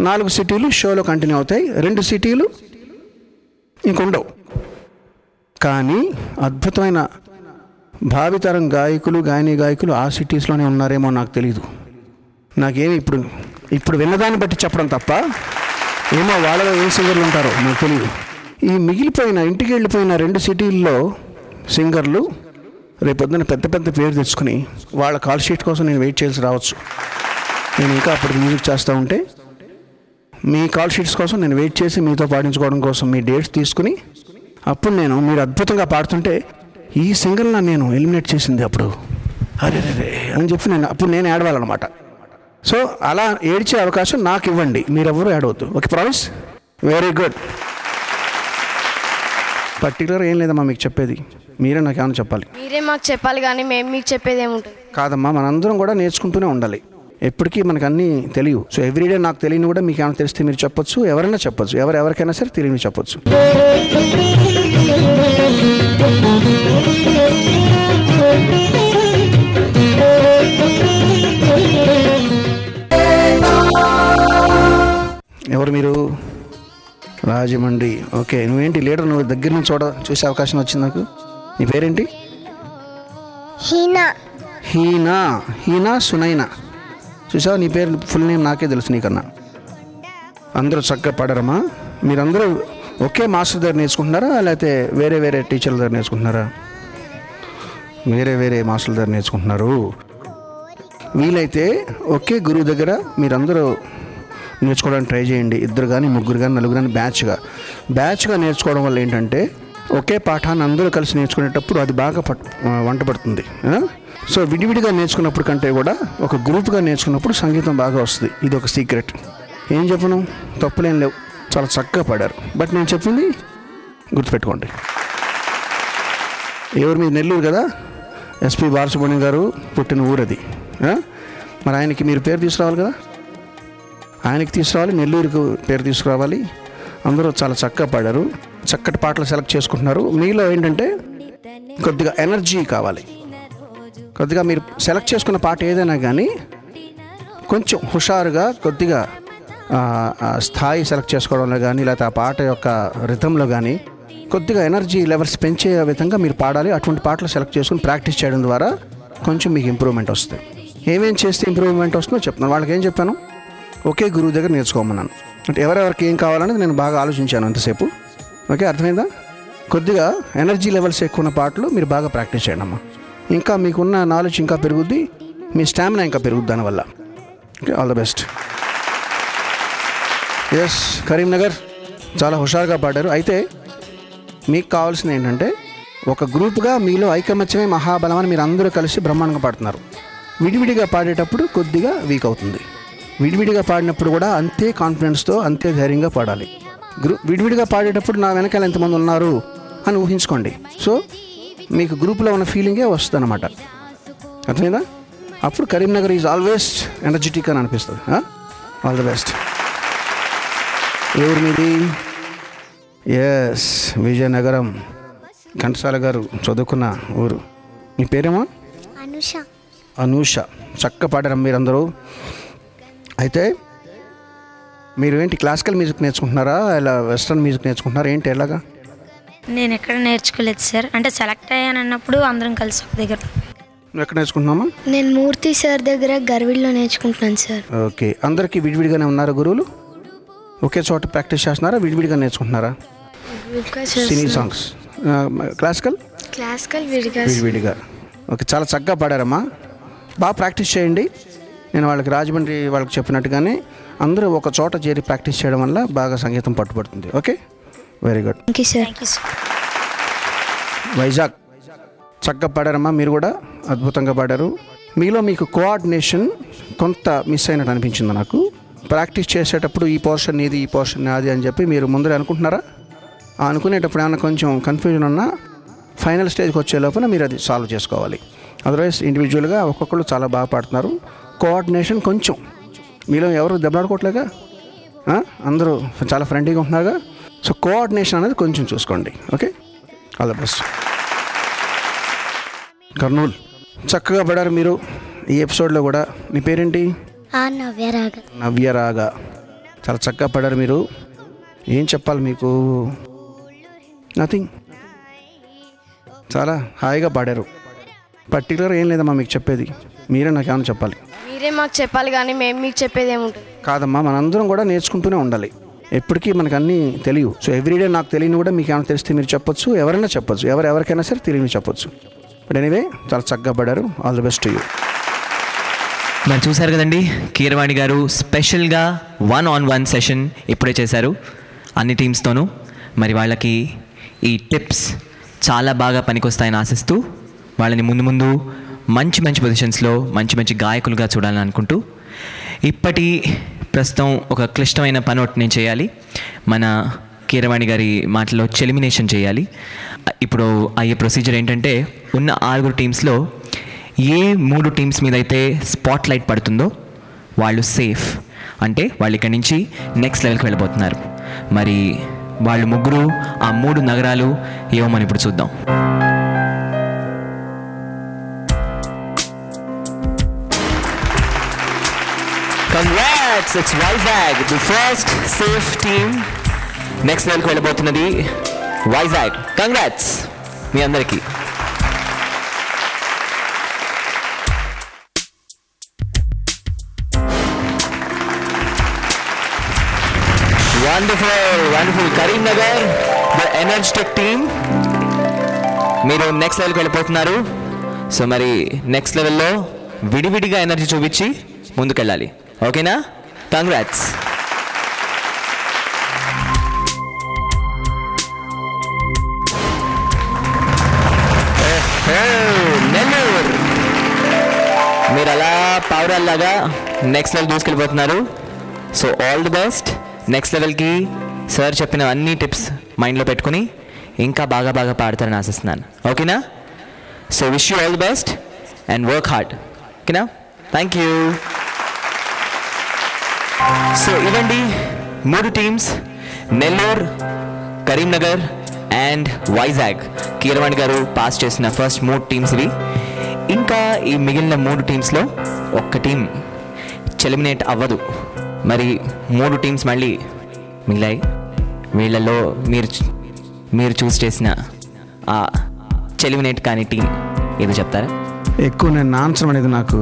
4 సిటీలు షోలో కంటిన్యూ అవుతాయి, 2 సిటీలు ఇంకొండవు. కానీ అద్భుతమైన భావితరం గాయకులు ఆ సిటీస్లోనే ఉన్నారేమో నాకు తెలీదు. నాకేమి ఇప్పుడు విన్నదాన్ని బట్టి చెప్పడం తప్ప, ఏమో వాళ్ళలో ఏ సింగర్లు ఉంటారో నాకు తెలియదు. ఈ మిగిలిపోయిన ఇంటికి వెళ్ళిపోయిన 2 సిటీల్లో సింగర్లు రేపొద్దున పెద్ద పేరు తెచ్చుకుని వాళ్ళ కాల్ షీట్ కోసం నేను వెయిట్ చేయాల్సి రావచ్చు. నేను ఇంకా అప్పుడు మ్యూజిక్ చేస్తూ ఉంటే మీ కాల్ షీట్స్ కోసం నేను వెయిట్ చేసి మీతో పాడించుకోవడం కోసం మీ డేట్స్ తీసుకుని, అప్పుడు మీరు అద్భుతంగా పాడుతుంటే ఈ సింగర్ని నేను ఎలిమినేట్ చేసింది అప్పుడు అరే అని చెప్పి అప్పుడు నేను ఏడవాలన్నమాట. సో అలా ఏడ్చే అవకాశం నాకు ఇవ్వండి, మీరెవరూ ఏడవద్దు. Okay, promise? Very good. Particular ఏం లేదమ్మా మీకు చెప్పేది. మీరే నాకు ఏమైనా చెప్పాలి. మీరే మాకు చెప్పాలి కానీ మేము మీకు చెప్పేది ఏముంటుంది. కాదమ్మా, మనందరం కూడా నేర్చుకుంటూనే ఉండాలి. ఎప్పటికీ మనకు అన్నీ తెలియవు. సో ఎవ్రీడే నాకు తెలియని కూడా మీకు ఏమైనా తెలిస్తే మీరు చెప్పొచ్చు, ఎవరైనా చెప్పొచ్చు, ఎవరికైనా సరే తెలియని చెప్పొచ్చు. ఎవరు మీరు? రాజమండ్రి. ఓకే, నువ్వేంటి లీడర్? నువ్వు దగ్గర నుంచి చూసే అవకాశం వచ్చింది నాకు. నీ పేరేంటి? హీనా. హీనా సునైనా. చూసావా, నీ పేరు ఫుల్ నేమ్ నాకే తెలుసు నీకన్నా. అందరూ చక్కగా పాడారమ్మా. మీరందరూ ఒకే మాస్టర్ దగ్గర నేర్చుకుంటున్నారా, లేకపోతే వేరే వేరే టీచర్ల దగ్గర నేర్చుకుంటున్నారా? వేరే మాస్టర్ల దగ్గర నేర్చుకుంటున్నారు. వీలైతే ఒకే గురువు దగ్గర మీరందరూ నేర్చుకోవడానికి ట్రై చేయండి. 2 కానీ 3 కానీ 4 కానీ బ్యాచ్గా నేర్చుకోవడం వల్ల ఏంటంటే ఒకే పాఠాన్ని అందరూ కలిసి నేర్చుకునేటప్పుడు అది బాగా వంట పడుతుంది. సో విడివిడిగా నేర్చుకున్నప్పుడు కంటే కూడా ఒక గ్రూప్గా నేర్చుకున్నప్పుడు సంగీతం బాగా వస్తుంది. ఇది ఒక సీక్రెట్. ఏం చెప్పను, తప్పులేం లేవు, చాలా చక్కగా పాడారు. బట్ నేను చెప్పింది గుర్తుపెట్టుకోండి. ఎవరు మీద? నెల్లూరు కదా, ఎస్పి బాలసుబ్రహ్మణ్యం గారు పుట్టిన ఊరు అది. మరి ఆయనకి మీరు పేరు తీసుకురావాలి కదా, ఆయనకి తీసుకురావాలి, నెల్లూరుకు పేరు తీసుకురావాలి. అందరూ చాలా చక్కగా పాడారు, చక్కటి పాటలు సెలెక్ట్ చేసుకుంటున్నారు. మీలో ఏంటంటే కొద్దిగా ఎనర్జీ కావాలి. కొద్దిగా మీరు సెలెక్ట్ చేసుకున్న పాట ఏదైనా కానీ కొంచెం హుషారుగా, కొద్దిగా స్థాయి సెలెక్ట్ చేసుకోవడంలో కానీ, లేకపోతే ఆ పాట యొక్క రిథంలో కానీ కొద్దిగా ఎనర్జీ లెవెల్స్ పెంచే విధంగా మీరు పాడాలి. అటువంటి పాటలు సెలెక్ట్ చేసుకుని ప్రాక్టీస్ చేయడం ద్వారా కొంచెం మీకు ఇంప్రూవ్మెంట్ వస్తుంది. ఏమేం చేస్తే ఇంప్రూవ్మెంట్ వస్తుందో చెప్తున్నాను. వాళ్ళకి ఏం చెప్పాను, ఒకే గురువు దగ్గర నేర్చుకోమన్నాను. అంటే ఎవరెవరికి ఏం కావాలనేది నేను బాగా ఆలోచించాను అంతసేపు. ఓకే, అర్థమైందా? కొద్దిగా ఎనర్జీ లెవెల్స్ ఎక్కువ ఉన్న పాటలు మీరు బాగా ప్రాక్టీస్ చేయండి అమ్మా. ఇంకా మీకున్న నాలెడ్జ్ ఇంకా పెరుగుద్ది, మీ స్టామినా ఇంకా పెరుగుద్ది దానివల్ల. Okay, all the best. Yes, Karimnagar చాలా హుషారుగా పాడారు. అయితే మీకు కావాల్సింది ఏంటంటే ఒక గ్రూప్గా మీలో ఐకమత్యమే మహాబలం అని మీరు అందరూ కలిసి బ్రహ్మాండంగా పాడుతున్నారు. విడివిడిగా పాడేటప్పుడు కొద్దిగా వీక్ అవుతుంది. విడివిడిగా పాడినప్పుడు కూడా అంతే కాన్ఫిడెన్స్తో, అంతే ధైర్యంగా పాడాలి. విడివిడిగా పాడేటప్పుడు నా వెనకాల ఎంతమంది ఉన్నారు అని ఊహించుకోండి. సో మీకు గ్రూప్లో ఉన్న ఫీలింగే వస్తుంది అన్నమాట. అర్థమైందా? అప్పుడు కరీంనగర్ ఈజ్ ఆల్వేస్ ఎనర్జెటిక్ అని అనిపిస్తుంది. All the best. ఎవరి మీది? ఎస్, విజయనగరం. ఘంటసాల గారు చదువుకున్న ఊరు. మీ పేరేమో? అనూష. చక్కగా పాడారు మీరందరూ. అయితే మీరు ఏంటి క్లాసికల్ మ్యూజిక్ నేర్చుకుంటున్నారా, ఇలా వెస్ట్రన్ మ్యూజిక్ నేర్చుకుంటున్నారా, ఏంటి ఎలాగా? నేను ఎక్కడ నేర్చుకోలేదు సార్. అంటే సెలెక్ట్ అయ్యాను అన్నప్పుడు అందరం కలిసి ఒక దగ్గర. నువ్వు ఎక్కడ నేర్చుకుంటున్నామా? నేను మూర్తి సార్ దగ్గర గర్విల్లో నేర్చుకుంటున్నాను సార్. ఓకే, అందరికీ విడివిడిగానే ఉన్నారా గురువులు? ఒకే చోట ప్రాక్టీస్ చేస్తున్నారా, విడివిడిగా నేర్చుకుంటున్నారా? సినీ సాంగ్స్, క్లాసికల్ విడివిడిగా. ఓకే, చాలా చక్కగా పాడారమ్మా. బాగా ప్రాక్టీస్ చేయండి. నేను రాజమండ్రి వాళ్ళకి చెప్పినట్టుగానే అందరూ ఒక చోట చేరి ప్రాక్టీస్ చేయడం వల్ల బాగా సంగీతం పట్టుబడుతుంది. Okay, very good. Thank you sir. Vizag చక్కగా పాడారమ్మా. మీరు కూడా అద్భుతంగా పాడారు. మీలో మీకు కోఆర్డినేషన్ కొంత మిస్ అయినట్టు అనిపించింది నాకు. ప్రాక్టీస్ చేసేటప్పుడు ఈ పోర్షన్ నీది, ఈ పోర్షన్ నాది అని చెప్పి మీరు ముందరే అనుకుంటున్నారా? అనుకునేటప్పుడు ఏమైనా కొంచెం కన్ఫ్యూజన్ ఉన్నా ఫైనల్ స్టేజ్కి వచ్చే లోపల మీరు అది సాల్వ్ చేసుకోవాలి. అదర్వైజ్ ఇండివిజువల్గా ఒక్కొక్కరు చాలా బాగా పాడుతున్నారు. కోఆర్డినేషన్ కొంచెం మీలో ఎవరు దెబ్బలాడుకోవట్లేగా, అందరూ చాలా ఫ్రెండ్లీగా ఉంటున్నారుగా. సో కోఆర్డినేషన్ అనేది కొంచెం చూసుకోండి. Okay, all the best. Kurnool చక్కగా పడారు మీరు ఈ ఎపిసోడ్లో కూడా. మీ పేరేంటి? నవ్యరాగ. చాలా చక్కగా పడారు మీరు. ఏం చెప్పాలి మీకు? నథింగ్, చాలా హాయిగా పాడారు. పర్టికులర్ ఏం లేదమ్మా మీకు చెప్పేది, మీరే నాకు ఏమైనా చెప్పాలి. మీరే మాకు చెప్పాలి కానీ మేము మీకు చెప్పేది ఏముంటుంది. కాదమ్మా, మనందరం కూడా నేర్చుకుంటూనే ఉండాలి. ఎప్పటికీ మనకు అన్నీ తెలియవు. సో ఎవ్రీడే నాకు తెలియని కూడా మీకు ఏమైనా తెలిస్తే మీరు చెప్పొచ్చు, ఎవరైనా చెప్పొచ్చు, ఎవరికైనా సరే తెలియని చెప్పొచ్చు. బట్ ఎనీవే చాలా చక్కగా పడారు. All the best to you. మరి చూశారు కదండి, కీరవాణి గారు స్పెషల్గా 1-on-1 సెషన్ ఇప్పుడే చేశారు అన్ని టీమ్స్తోనూ. మరి వాళ్ళకి ఈ టిప్స్ చాలా బాగా పనికొస్తాయని ఆశిస్తూ వాళ్ళని ముందు ముందు మంచి పొజిషన్స్లో మంచి గాయకులుగా చూడాలని అనుకుంటూ, ప్రస్తుతం ఒక క్లిష్టమైన పని ఒకటి నేను చేయాలి. మన కీరవాణి గారి మాటలో చెలిమినేషన్ చేయాలి. ఇప్పుడు అయ్యే ప్రొసీజర్ ఏంటంటే ఉన్న 6 టీమ్స్లో ఏ 3 టీమ్స్ మీద అయితే స్పాట్ లైట్ పడుతుందో వాళ్ళు సేఫ్, అంటే వాళ్ళు ఇక్కడి నుంచి నెక్స్ట్ లెవెల్కి వెళ్ళిపోతున్నారు. మరి వాళ్ళు ముగ్గురు ఆ 3 నగరాలు ఏమో మనం ఇప్పుడు చూద్దాం. Congrats! It's Vizag, the first safe team. Next లెవెల్కి వెళ్ళిపోతున్నది వైజాగ్. కంగ్రాట్స్ మీ అందరికీ. Wonderful. Karimnagar, the energetic team, మీరు నెక్స్ట్ లెవెల్కి వెళ్ళిపోతున్నారు. సో మరి నెక్స్ట్ లెవెల్లో విడివిడిగా ఎనర్జీ చూపించి ముందుకెళ్ళాలి. ఓకేనా? కంగ్రాట్స్. నెల్లూరు, మీరు అలా పావురాల్లాగా నెక్స్ట్ లెవెల్ దూసుకెళ్ళిపోతున్నారు. So all the best. Next లెవెల్కి సార్ చెప్పిన అన్ని టిప్స్ మైండ్లో పెట్టుకుని ఇంకా బాగా పాడతారని ఆశిస్తున్నాను. ఓకేనా? So wish you all the best and work hard. ఓకేనా? Thank you. సో ఇవండి 3 టీమ్స్, నెల్లూరు, కరీంనగర్ అండ్ వైజాగ్. కీరవాణి గారు పాస్ చేసిన ఫస్ట్ 3 టీమ్స్ ఇవి. ఇంకా ఈ మిగిలిన 3 టీమ్స్లో ఒక్క టీం ఎలిమినేట్ అవ్వదు. మరి 3 టీమ్స్ మళ్ళీ మిగిలాయి. వీళ్ళల్లో మీరు చూస్ చేసిన ఆ ఎలిమినేట్ కాని టీం ఏదో చెప్తారా? ఎక్కువ నేను నాన్సర్ అనేది నాకు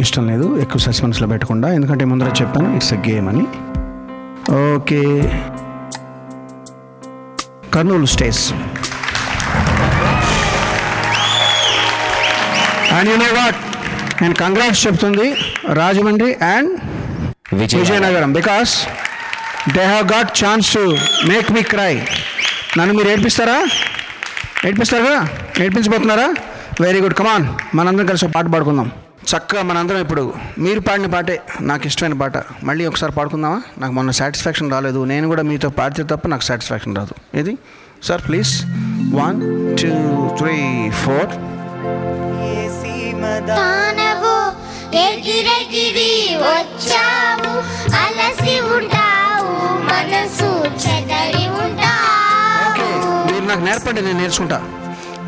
ఇష్టం లేదు, ఎక్కువ సస్పెన్స్లో పెట్టకుండా, ఎందుకంటే ముందర చెప్పాను ఇట్స్ ఎ గేమ్ అని. Okay, Kurnool stays. And you know what, నేను కంగ్రాట్స్ చెప్తుంది Rajahmundry and Vizianagaram, because they have got chance to make me cry. నన్ను మీరు ఏడ్పిస్తారా కదా? ఏడ్పించబోతున్నారా? వెరీ గుడ్, కమాన్, మనందరం కలిసి పాట పాడుకుందాం. చక్కగా మనందరం ఇప్పుడు మీరు పాడిన పాటే నాకు ఇష్టమైన పాట మళ్ళీ ఒకసారి పాడుకుందామా? నాకు మొన్న సాటిస్ఫాక్షన్ రాలేదు, నేను కూడా మీతో పాడితే తప్ప నాకు సాటిస్ఫాక్షన్ రాదు. ఇది సార్ ప్లీజ్ 1 2 3 4. తానవు ఎగిరెగిరి వచ్చావు, అలసి ఉంటావు, మనసు చెదరి ఉంటావు. మీరు నాకు నేర్పండి, నేను నేర్చుకుంటా.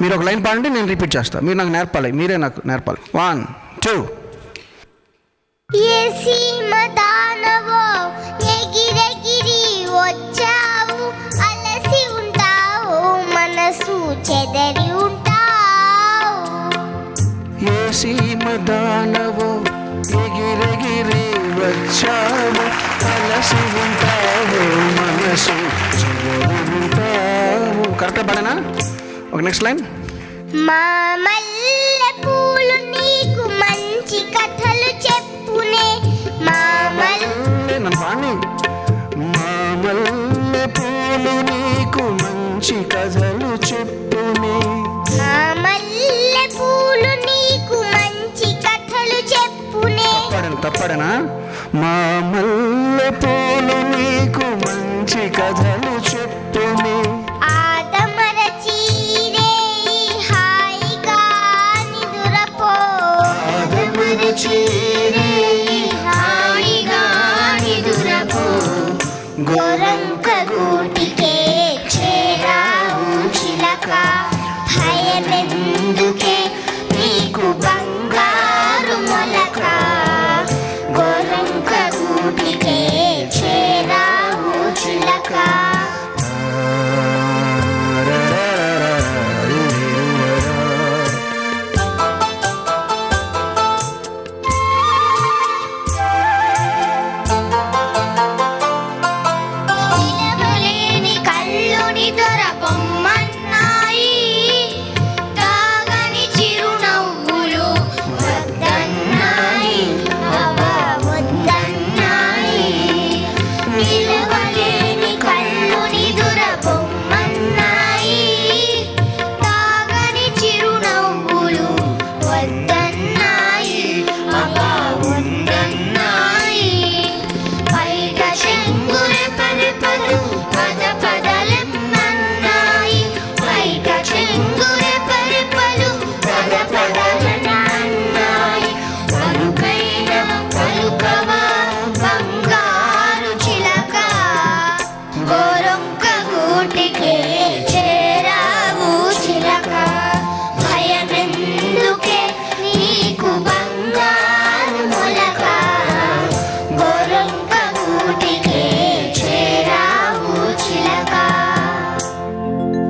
మీరు ఒక లైన్ పాడండి, నేను రిపీట్ చేస్తా. మీరు నాకు నేర్పాలి, మీరే నాకు నేర్పాలి. 1 2. ఏ సీమ దానవో ఎగిరెగిరి వచ్చావు, అలసి ఉంటావు, మనసు చెదరి ఉంటావు. ఏ సీమ దానవో ఎగిరెగిరి వచ్చావు, అలసి ఉంటావు, మనసు చెదరి ఉంటావు. కరెక్ట్గా పాడేనా? ఒక నెక్స్ట్ లైన్. మా మల్లె పూలు నీకు మంచి కథలు చెప్పునే, మా నన్ను పాడి. మా మల్లె పూలు నీకు మంచి కథలు చెప్పునే, మా మల్లె పూలు నీకు మంచి కథలు చెప్పునే. తప్పడనా? మా మల్లె పూలు నీకు మంచి కథలు చెప్పునే, ఆదమరచీరే హాయిగా నిదురపో, ఆదమరచీరే హాయిగా నిదురపో, గోరంక గూటికే చేరావు చిలక, భయమెందుకే నీకు బంగారు మొలక, గోరంక గూటికే చేరావు చిలక.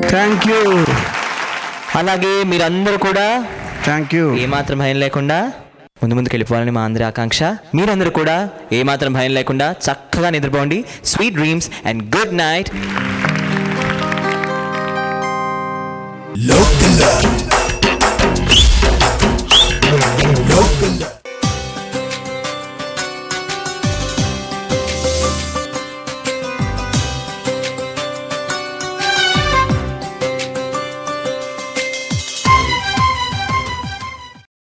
Thank you. అలాగే మీరందరూ కూడా థ్యాంక్ యూ. ఏమాత్రం భయం లేకుండా ముందుకు వెళ్ళిపోవాలని మా అందరి ఆకాంక్ష. మీరందరూ కూడా ఏమాత్రం భయం లేకుండా చక్కగా నిద్రపోండి. Sweet dreams and good night.